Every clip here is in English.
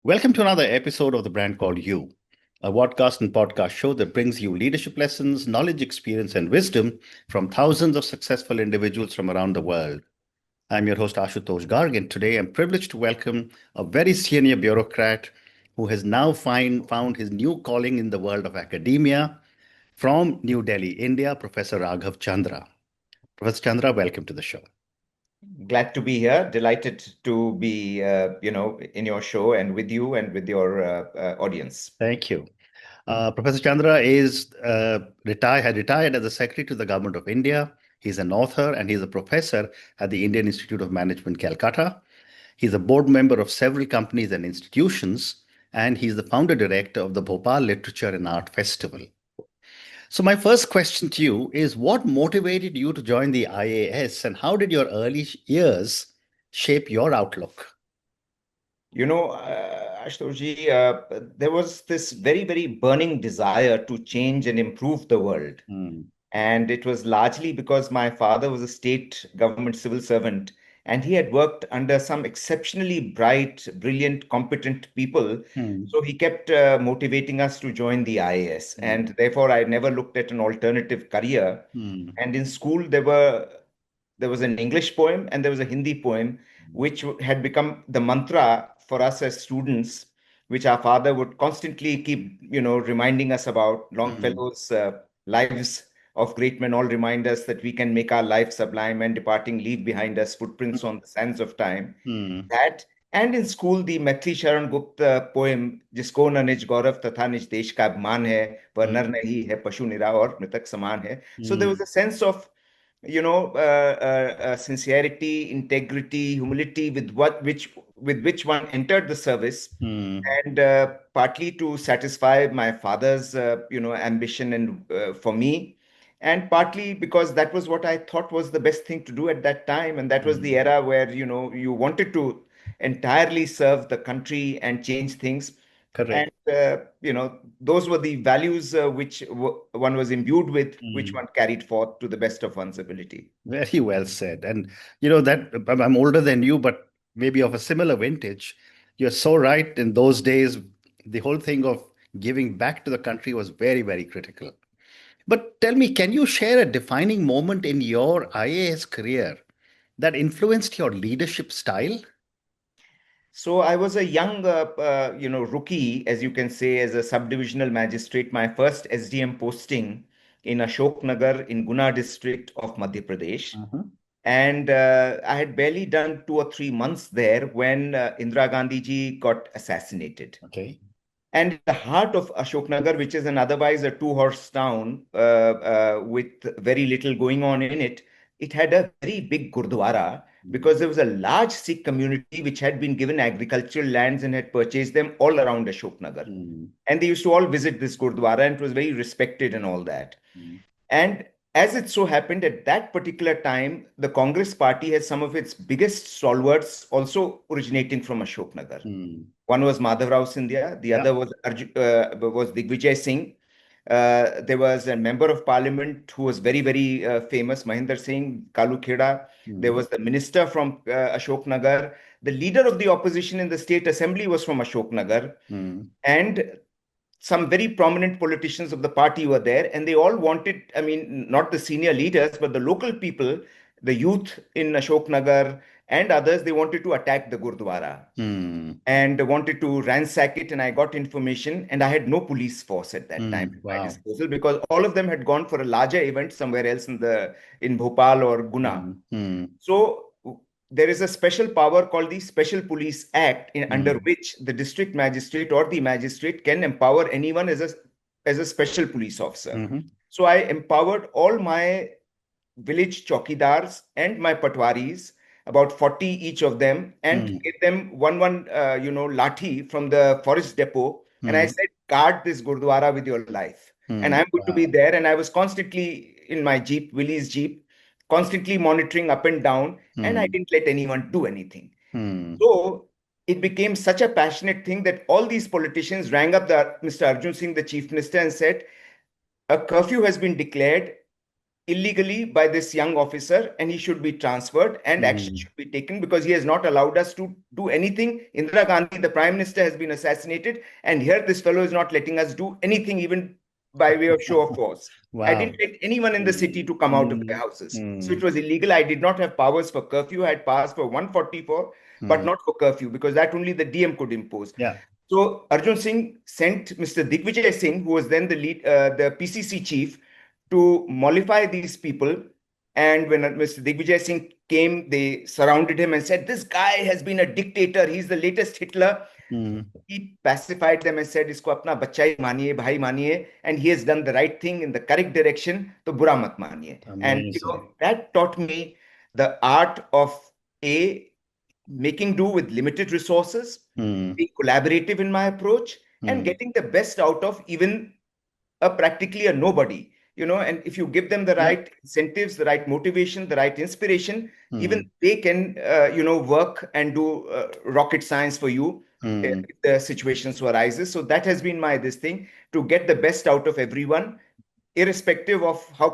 Welcome to another episode of the brand called You, a podcast and podcast show that brings you leadership lessons, knowledge, experience, and wisdom from thousands of successful individuals from around the world. I'm your host, Ashutosh Garg, and today I'm privileged to welcome a very senior bureaucrat who has now found his new calling in the world of academia from New Delhi, India, Professor Raghav Chandra. Professor Chandra, welcome to the show. Glad to be here. Delighted to be, in your show and with you and with your audience. Thank you. Professor Chandra is had retired as a secretary to the government of India. He's an author and he's a professor at the Indian Institute of Management, Calcutta. He's a board member of several companies and institutions, and he's the founder director of the Bhopal Literature and Art Festival. So, my first question to you is what motivated you to join the IAS, and how did your early years shape your outlook? Ashutoshji, there was this very, very burning desire to change and improve the world. And it was largely because my father was a state government civil servant and he had worked under some exceptionally bright, brilliant, competent people. So he kept motivating us to join the IAS. And therefore, I never looked at an alternative career. And in school, there was an English poem and there was a Hindi poem, which had become the mantra for us as students, which our father would constantly keep, reminding us about. Longfellow's lives of great men all remind us that we can make our life sublime and departing leave behind us footprints on the sands of time. That, and in school, the Maithili Sharan Gupta poem, जिसको न निज गौरव तथा निज देश का अभिमान है, पर नर नहीं है पशु निरा और मृतक समान है. So there was a sense of sincerity, integrity, humility with which one entered the service, and partly to satisfy my father's ambition and for me, and partly because that was what I thought was the best thing to do at that time, and that was the era where you wanted to entirely serve the country and change things. Correct. And those were the values which one was imbued with, which one carried forth to the best of one's ability. Very well said. And that I'm older than you, but maybe of a similar vintage. You're so right. In those days, the whole thing of giving back to the country was very, very critical. But tell me, can you share a defining moment in your IAS career that influenced your leadership style? So I was a young, rookie, as you can say, as a subdivisional magistrate. My first SDM posting in Ashok Nagar in Guna district of Madhya Pradesh. And I had barely done 2 or 3 months there when Indira Gandhi ji got assassinated. Okay. And in the heart of Ashok Nagar, which is an otherwise a two-horse town with very little going on in it, it had a very big Gurdwara because there was a large Sikh community which had been given agricultural lands and had purchased them all around Ashok Nagar. And they used to all visit this Gurdwara, and it was very respected and all that. And as it so happened, at that particular time, the Congress party has some of its biggest stalwarts also originating from Ashok Nagar. One was Madhav Rao Sindhya, the other was Digvijay Singh. There was a member of parliament who was very, very famous, Mahinder Singh, Kalu Kheda. There was the minister from Ashok Nagar. The leader of the opposition in the state assembly was from Ashok Nagar. And some very prominent politicians of the party were there, and they all wanted, I mean, not the senior leaders, but the local people, the youth in Ashok Nagar and others, they wanted to attack the Gurdwara and wanted to ransack it. And I got information, and I had no police force at that time at my disposal because all of them had gone for a larger event somewhere else in Bhopal or Guna. So there is a special power called the Special Police Act, under which the district magistrate or the magistrate can empower anyone as a special police officer. So I empowered all my village chowkidars and my patwaris, about 40 each of them, and gave them one lathi from the forest depot. And I said, guard this Gurdwara with your life. And I'm going to be there. And I was constantly in my Jeep, Willie's Jeep, constantly monitoring up and down, and I didn't let anyone do anything. So it became such a passionate thing that all these politicians rang up Mr. Arjun Singh, the chief minister, and said, a curfew has been declared illegally by this young officer, and he should be transferred and action Mm. should be taken because he has not allowed us to do anything. Indira Gandhi, the Prime Minister, has been assassinated, and here this fellow is not letting us do anything, even by way of show of force. I didn't Wow. let anyone in the city Mm. to come out of their Mm. houses. So it Mm. was illegal. I did not have powers for curfew. I had powers for 144, but Mm. not for curfew because that only the DM could impose. Yeah. So Arjun Singh sent Mr. Digvijay Singh, who was then the PCC chief, to mollify these people. And when Mr. Digvijay Singh came, they surrounded him and said, "This guy has been a dictator. He's the latest Hitler." Mm. He pacified them and said, "Isko apna bachcha hi maniye, bhai maniye, and he has done the right thing in the correct direction. To bura mat maniye." And Amazing. that taught me the art of a making do with limited resources, Mm. being collaborative in my approach, and Mm. getting the best out of even practically a nobody. And if you give them the Yeah. right incentives, the right motivation, the right inspiration, even Mm. they can, work and do rocket science for you Mm. if the situation so arises. So that has been my this thing to get the best out of everyone, irrespective of how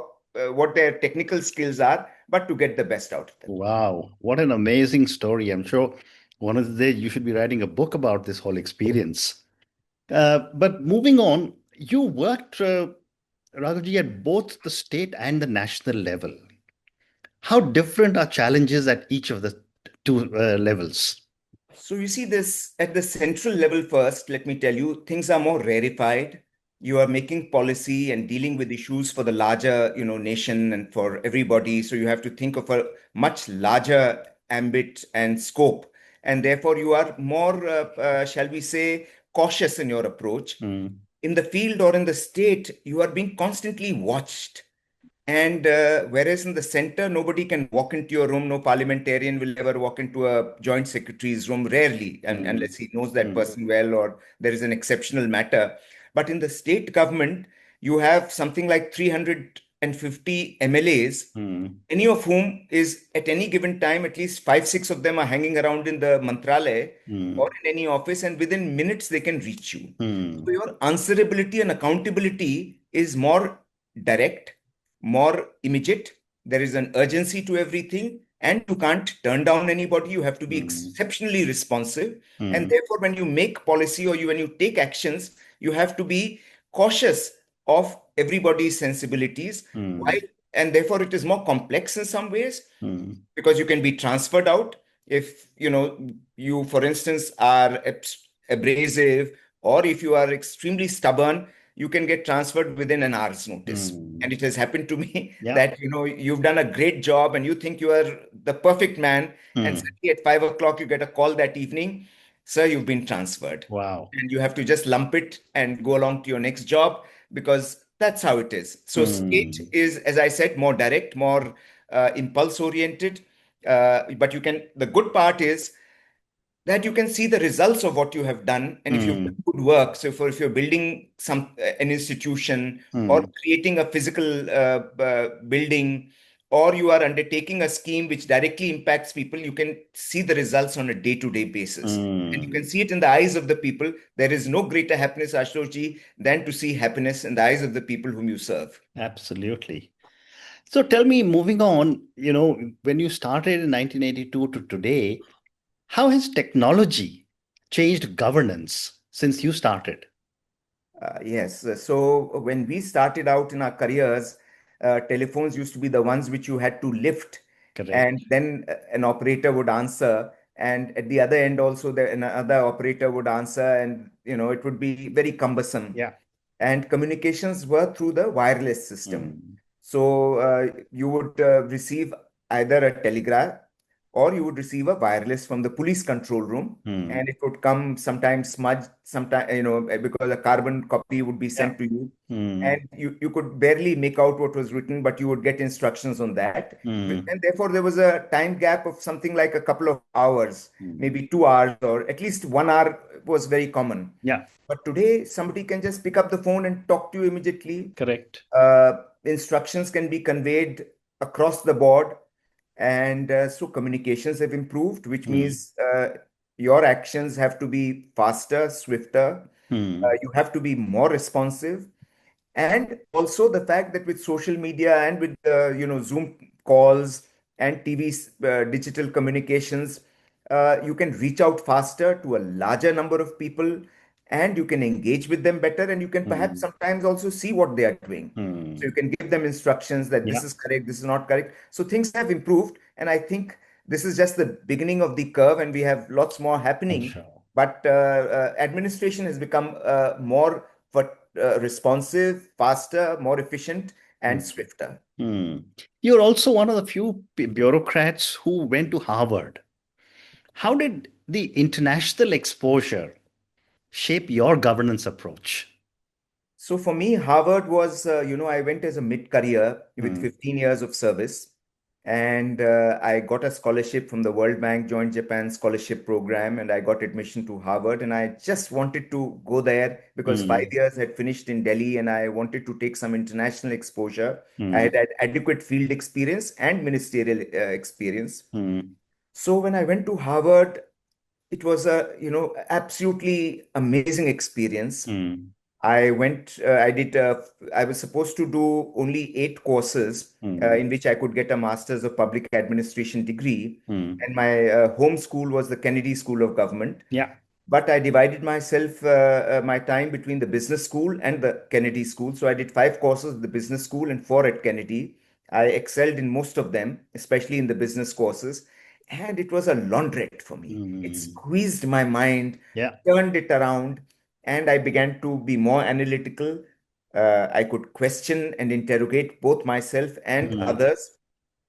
what their technical skills are, but to get the best out of them. Wow. What an amazing story. I'm sure one of the days you should be writing a book about this whole experience. But moving on, you worked, Raghavji, at both the state and the national level. How different are challenges at each of the two levels? So you see this at the central level first, let me tell you, things are more rarefied. You are making policy and dealing with issues for the larger, nation and for everybody. So you have to think of a much larger ambit and scope. And therefore you are more, shall we say, cautious in your approach. Mm. In the field or in the state, you are being constantly watched. And whereas in the center, nobody can walk into your room, no parliamentarian will ever walk into a joint secretary's room, rarely, and Mm. unless he knows that Mm. person well or there is an exceptional matter. But in the state government, you have something like 350 MLAs, Mm. any of whom is at any given time, at least five, six of them are hanging around in the mantralaya or Mm. in any office, and within minutes they can reach you. So Mm. your answerability and accountability is more direct, more immediate. There is an urgency to everything, and you can't turn down anybody. You have to be Mm. exceptionally responsive. And Mm. therefore, when you make policy or when you take actions, you have to be cautious of everybody's sensibilities. While Mm. and therefore it is more complex in some ways Mm. because you can be transferred out if you for instance are abrasive, or if you are extremely stubborn, you can get transferred within an hour's notice. Mm. And it has happened to me Yeah. that you've done a great job and you think you are the perfect man, and Mm. suddenly at 5 o'clock you get a call that evening, "Sir, you've been transferred." Wow. And you have to just lump it and go along to your next job because that's how it is. So state Mm. is, as I said, more direct, more impulse oriented. But the good part is that you can see the results of what you have done. And if you've done Mm. good work, so if you're building an institution or Mm. creating a physical building, or you are undertaking a scheme which directly impacts people, you can see the results on a day-to-day basis. And you can Mm. see it in the eyes of the people. There is no greater happiness, Ashutosh, than to see happiness in the eyes of the people whom you serve. Absolutely. So tell me, moving on, when you started in 1982 to today, how has technology changed governance since you started? Yes. So when we started out in our careers, telephones used to be the ones which you had to lift, and Correct. then an operator would answer, and at the other end also another operator would answer, and it would be very cumbersome. Yeah. And communications were through the wireless system. Mm. So you would receive either a telegraph or you would receive a wireless from the police control room, Mm. and it would come sometimes smudged, sometimes because a carbon copy would be Yeah. sent to you, and Mm. you could barely make out what was written, but you would get instructions on that. Mm. And therefore, there was a time gap of something like a couple of hours, Mm. maybe 2 hours, or at least 1 hour was very common. Yeah. But today, somebody can just pick up the phone and talk to you immediately. Correct. Instructions can be conveyed across the board. And so communications have improved, which Mm. means your actions have to be faster, swifter. Mm. You have to be more responsive. And also the fact that with social media and with Zoom calls and TV digital communications, you can reach out faster to a larger number of people, and you can engage with them better, and you can perhaps Mm. sometimes also see what they are doing. So Mm. you can give them instructions that this Yeah. is correct, this is not correct. So things have improved, and I think this is just the beginning of the curve, and we have lots more For happening. sure. But administration has become more responsive, faster, more efficient, and Mm. swifter. Mm. You're also one of the few bureaucrats who went to Harvard. How did the international exposure shape your governance approach? So for me, Harvard was, I went as a mid-career with Mm. 15 years of service, and I got a scholarship from the World Bank Joint Japan Scholarship Program, and I got admission to Harvard, and I just wanted to go there because five Mm. years had finished in Delhi, and I wanted to take some international exposure. I Mm. had adequate field experience and ministerial experience. Mm. So when I went to Harvard, it was a, absolutely amazing experience. Mm. I was supposed to do only 8 courses Mm. in which I could get a Master's of Public Administration degree. Mm. And my home school was the Kennedy School of Government. Yeah. But I divided my time between the business school and the Kennedy School. So I did 5 courses at the business school and 4 at Kennedy. I excelled in most of them, especially in the business courses. And it was a laundrette for me. It Mm. squeezed my mind, Yeah. turned it around, and I began to be more analytical. I could question and interrogate both myself and Mm. others.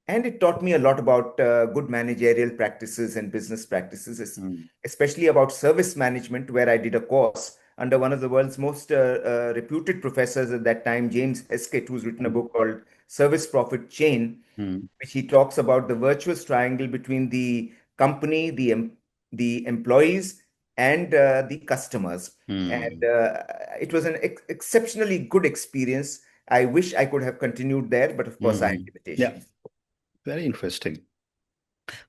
And it taught me a lot about good managerial practices and business practices, Mm. especially about service management, where I did a course under one of the world's most reputed professors at that time, James Heskett, who's written a book called Service Profit Chain, Mm. which he talks about the virtuous triangle between the company, the employees, and the customers. And Mm. it was an exceptionally good experience. I wish I could have continued there, but of course, I had Mm. Yeah. limitations. Very interesting.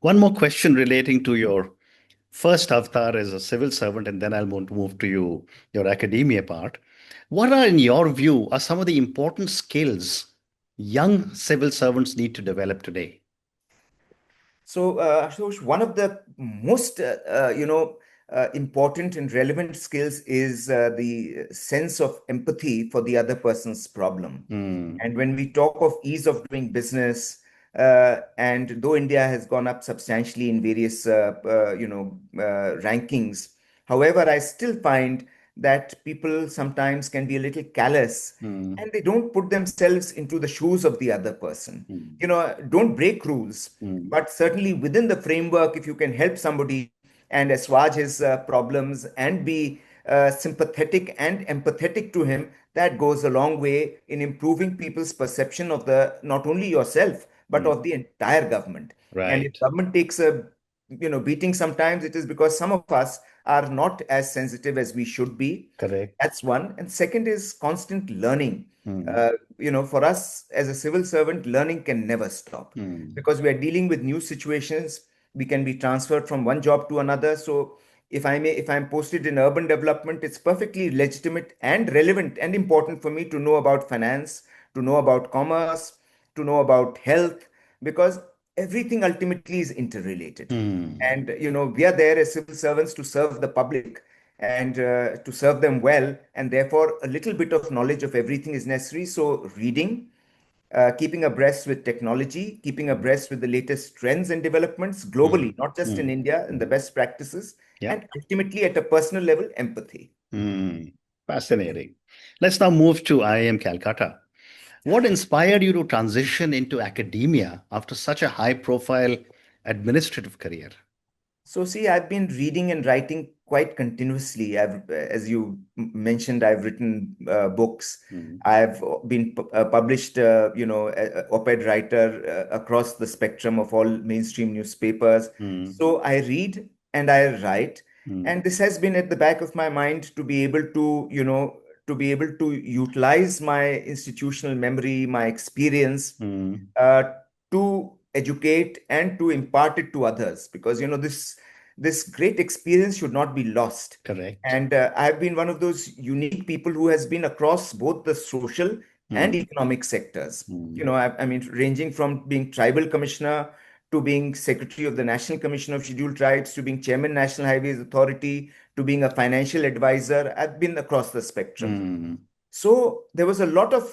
One more question relating to your first avatar as a civil servant, and then I'll want to move to your academia part. What are, in your view, are some of the important skills young civil servants need to develop today? So, Ashutosh, one of the most, important and relevant skills is the sense of empathy for the other person's problem. Mm. And when we talk of ease of doing business, and though India has gone up substantially in various, rankings, however, I still find that people sometimes can be a little callous, Mm. and they don't put themselves into the shoes of the other person. Mm. Don't break rules, Mm. but certainly within the framework, if you can help somebody and assuage his problems and be sympathetic and empathetic to him, that goes a long way in improving people's perception of the not only yourself but Mm. of the entire government. And if Right. government takes a beating, sometimes it is because some of us are not as sensitive as we should be. Correct. That's one. And second is constant learning. Mm. For us as a civil servant, learning can never stop Mm. because we are dealing with new situations. We can be transferred from one job to another. So if I'm posted in urban development, it's perfectly legitimate and relevant and important for me to know about finance, to know about commerce, to know about health, because everything ultimately is interrelated. Mm. And we are there as civil servants to serve the public and to serve them well, and therefore a little bit of knowledge of everything is necessary. So reading, keeping abreast with technology, keeping abreast with the latest trends and developments Mm. globally, not just in Mm. India, and the best practices, Yeah. and ultimately at a personal level, empathy. Mm. Fascinating. Let's now move to IIM Calcutta. What inspired you to transition into academia after such a high profile administrative career? So, see, I've been reading and writing quite continuously. As you mentioned, I've written books. Mm. I've been published, op-ed writer across the spectrum of all mainstream newspapers. Mm. So I read and I write, Mm. and this has been at the back of my mind to be able to, to be able to utilize my institutional memory, my experience, Mm. uh, to educate and to impart it to others, because this this great experience should not be lost. Correct. And I've been one of those unique people who has been across both the social and Mm, economic sectors. mm, I mean, ranging from being tribal commissioner to being secretary of the National Commission of Scheduled Tribes to being chairman National Highways Authority to being a financial advisor. I've been across the spectrum. mm, So there was a lot of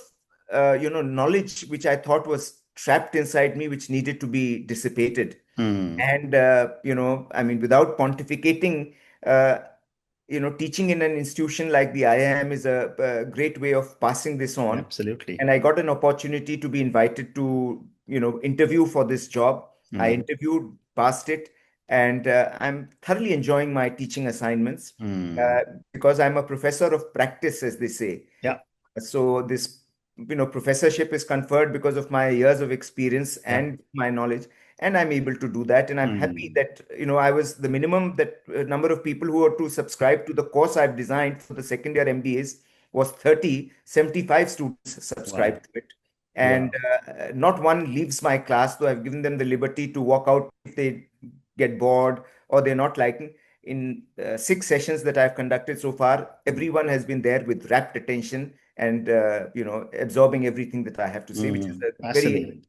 knowledge which I thought was trapped inside me, which needed to be dissipated. mm. And I mean, without pontificating, uh, teaching in an institution like the IIM is a great way of passing this on. Absolutely. And I got an opportunity to be invited to, interview for this job. I Mm, interviewed, passed it, and I'm thoroughly enjoying my teaching assignments mm. uh, because I'm a professor of practice, as they say. Yeah, So this, professorship is conferred because of my years of experience yeah. and my knowledge, and I'm able to do that. And I'm happy Mm. that, I was the minimum that number of people who are to subscribe to the course I've designed for the second year MBAs was 30. 75 students Wow. subscribed to it. And Wow. not one leaves my class, though I've given them the liberty to walk out if they get bored or they're not liking. In 6 sessions that I've conducted so far, Mm, everyone has been there with rapt attention and absorbing everything that I have to say, which is mm. a very Fascinating.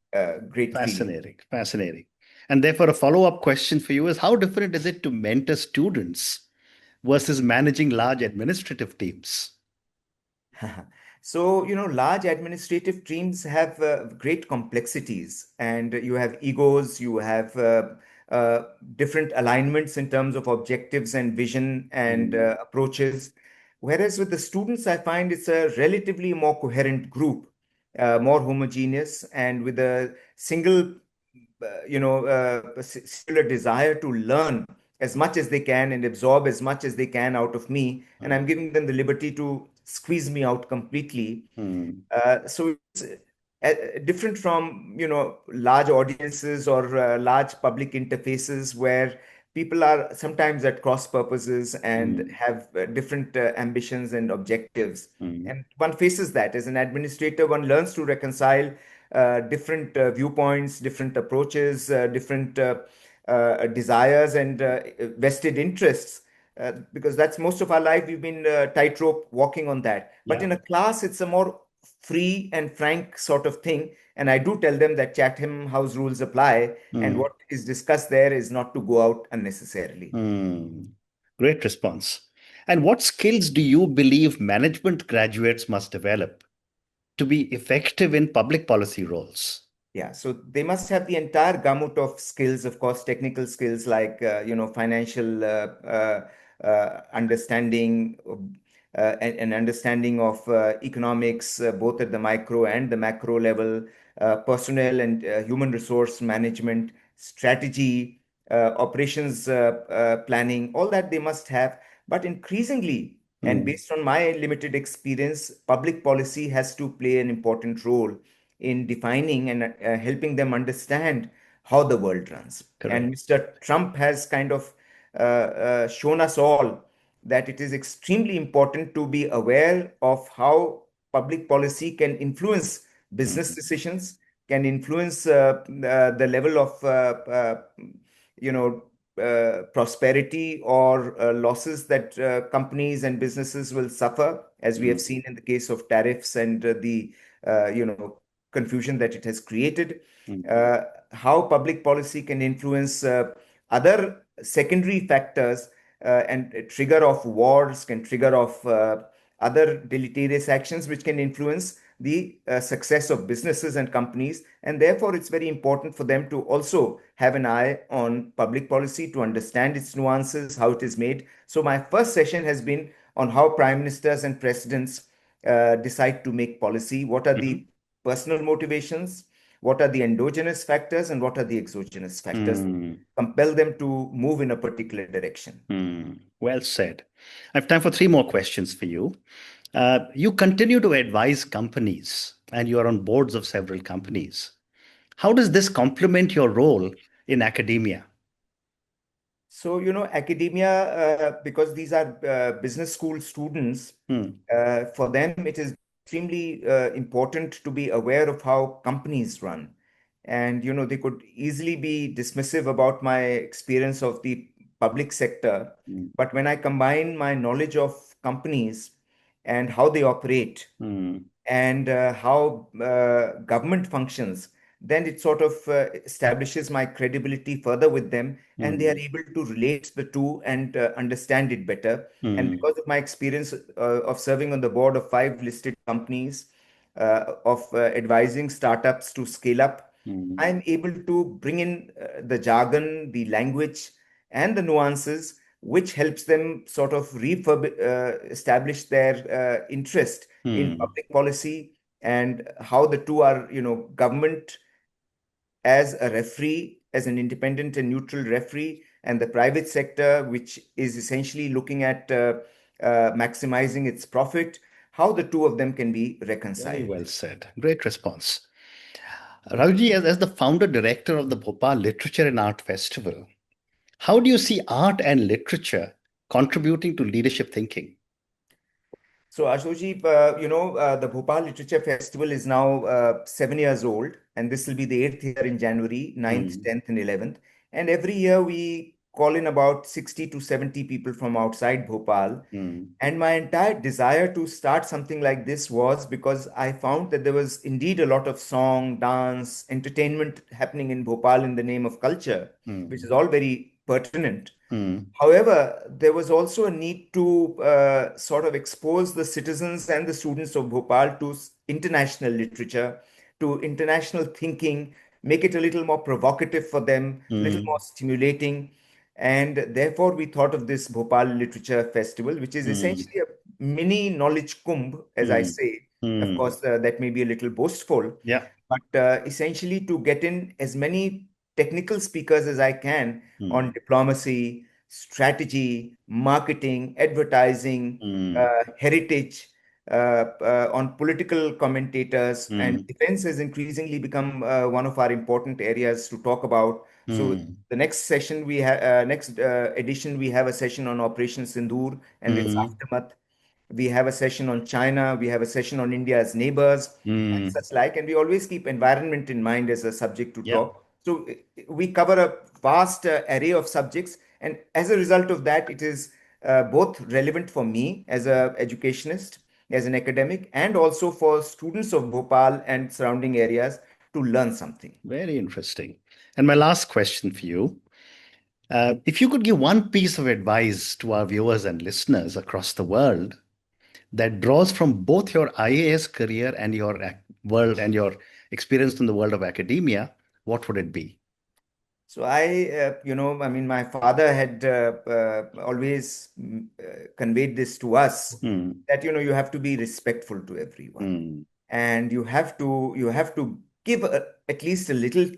great feeling. Fascinating. Fascinating. And therefore, a follow-up question for you is how different is it to mentor students versus managing large administrative teams? So, large administrative teams have great complexities, and you have egos, you have different alignments in terms of objectives and vision and Mm, approaches. Whereas with the students, I find it's a relatively more coherent group, more homogeneous, and with a single a singular desire to learn as much as they can and absorb as much as they can out of me. And mm, I'm giving them the liberty to squeeze me out completely. mm, So it's different from, large audiences or large public interfaces where people are sometimes at cross purposes and mm, have different ambitions and objectives. mm, And one faces that as an administrator, one learns to reconcile different viewpoints, different approaches, different desires and vested interests. Because that's most of our life, we've been tightrope walking on that. But yeah. in a class, it's a more free and frank sort of thing. And I do tell them that Chatham House rules apply, and Mm, what is discussed there is not to go out unnecessarily. mm. Great response. And what skills do you believe management graduates must develop to be effective in public policy roles? Yeah, so they must have the entire gamut of skills, of course, technical skills like financial understanding and understanding of economics, both at the micro and the macro level, personnel and human resource management, strategy, operations planning, all that they must have. But increasingly, and Mm, based on my limited experience, public policy has to play an important role in defining and helping them understand how the world runs. And correct. Mr. Trump has kind of shown us all that it is extremely important to be aware of how public policy can influence business Mm, decisions, can influence the level of you know prosperity or losses that companies and businesses will suffer, as we have mm, seen in the case of tariffs and the confusion that it has created, mm, uh, how public policy can influence other secondary factors and trigger of wars, can trigger of other deleterious actions which can influence the success of businesses and companies. And therefore, it's very important for them to also have an eye on public policy to understand its nuances, how it is made. So, my first session has been on how prime ministers and presidents decide to make policy. What are mhm, the personal motivations? What are the endogenous factors and what are the exogenous factors? mm, Compel them to move in a particular direction. mm. Well said. I have time for three more questions for you. You continue to advise companies and you are on boards of several companies. How does this complement your role in academia? So, academia, because these are business school students, Mm, for them it is extremely important to be aware of how companies run. And, they could easily be dismissive about my experience of the public sector. Mm. But when I combine my knowledge of companies and how they operate Mm. and how government functions, then it sort of establishes my credibility further with them, and they are Mm. able to relate the two and understand it better. And Mm. because of my experience of serving on the board of 5 listed companies, of advising startups to scale up, Mm. I'm able to bring in the jargon, the language, and the nuances, which helps them sort of establish their interest in Mm. public policy, and how the two are, government as a referee, as an independent and neutral referee, and the private sector, which is essentially looking at maximizing its profit, how the two of them can be Very reconciled. well said. Great response. Ravji, as the founder director of the Bhopal Literature and Art Festival, how do you see art and literature contributing to leadership thinking? So, Ashoji, the Bhopal Literature Festival is now 7 years old, and this will be the 8th year in January, 9th, Mm. 10th, and 11th. And every year we call in about 60 to 70 people from outside Bhopal. Mm. And my entire desire to start something like this was because I found that there was indeed a lot of song, dance, entertainment happening in Bhopal in the name of culture, which Mm. is all very pertinent. Mm. However, there was also a need to sort of expose the citizens and the students of Bhopal to international literature, to international thinking, make it a little more provocative for them, a little more Mm. stimulating. And therefore, we thought of this Bhopal Literature Festival, which is Mm. essentially a mini knowledge kumbh, as I Mm. say. Of Mm. course, that may be a little boastful, Yeah. but essentially to get in as many technical speakers as I can on Mm. diplomacy, strategy, marketing, advertising, Mm. heritage, on political commentators, and Mm. defense has increasingly become one of our important areas to talk about. So Mm. the next session we have, next edition, we have a session on Operation Sindoor and its Mm. aftermath. We have a session on China. We have a session on India's neighbors and Mm. such like. And we always keep environment in mind as a subject to Yeah. talk. So we cover a vast array of subjects. And as a result of that, it is both relevant for me as an educationist, as an academic, and also for students of Bhopal and surrounding areas to learn something. Very interesting. And my last question for you. If you could give one piece of advice to our viewers and listeners across the world that draws from both your IAS career and your world and your experience in the world of academia, what would it be? So I mean, my father had always conveyed this to us, Hmm. that, you have to be respectful to everyone, Hmm. and you have to give at least a little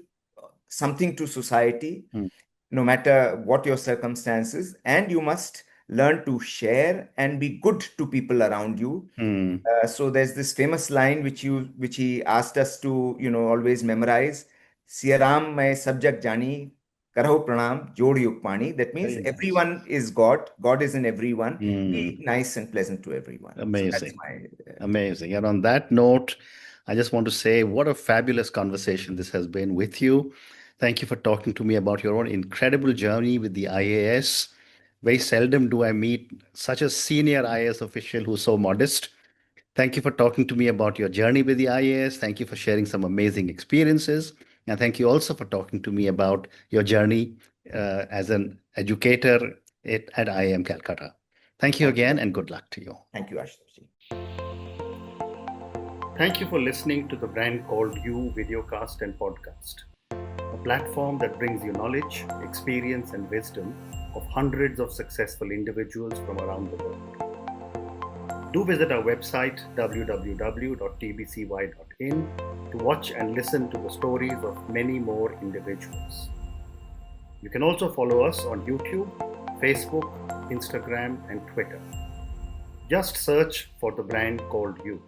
something to society, Hmm. no matter what your circumstances, and you must learn to share and be good to people around you. Hmm. So there's this famous line which he asked us to always memorize. Siyaram मैं subject jani, karaho pranam, jod yukmani. That means Very nice. everyone is God. God is in everyone. Be Hmm. nice and pleasant to everyone. So that's Amazing. my Amazing. And on that note, I just want to say what a fabulous conversation this has been with you. Thank you for talking to me about your own incredible journey with the IAS. Very seldom do I meet such a senior IAS official who's so modest. Thank you for talking to me about your journey with the IAS. Thank you for sharing some amazing experiences. And thank you also for talking to me about your journey as an educator at IIM Calcutta. Thank you thank you. again and good luck to you. Thank you, Ashutosh. Thank you for listening to the Brand Called You videocast and podcast, a platform that brings you knowledge, experience, and wisdom of hundreds of successful individuals from around the world. Do visit our website www.tbcy.in to watch and listen to the stories of many more individuals. You can also follow us on YouTube, Facebook, Instagram, and Twitter. Just search for the Brand Called You.